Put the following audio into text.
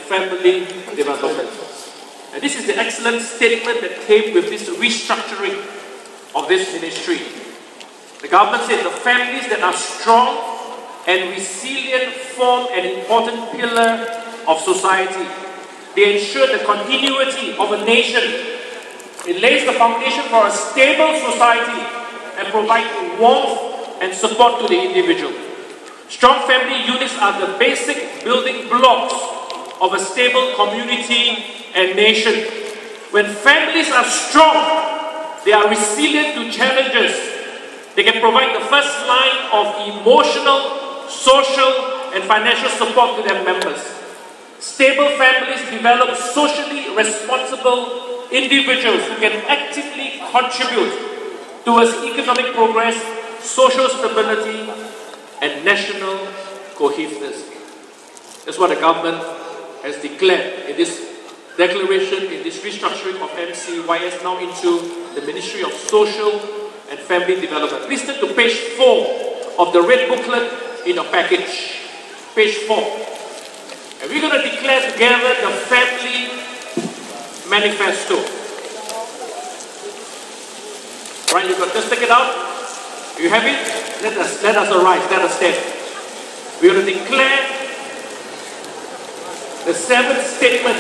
family development. And this is the excellent statement that came with this restructuring of this ministry. The government said the families that are strong and resilient form an important pillar of society. They ensure the continuity of a nation. It lays the foundation for a stable society and provides warmth and support to the individual. Strong family units are the basic building blocks of a stable community and nation. When families are strong, they are resilient to challenges. They can provide the first line of emotional, social, and financial support to their members. Stable families develop socially responsible individuals who can actively contribute towards economic progress, social stability, and national cohesiveness. That's what the government has declared in this declaration, in this restructuring of MCYS now into the Ministry of Social and Family Development. Please turn to page 4 of the red booklet in your package. Page 4. And we're going to declare together the Family Manifesto. Right, you got just take it out. You have it? Let us arise, let us stand. We're going to declare the 7th statement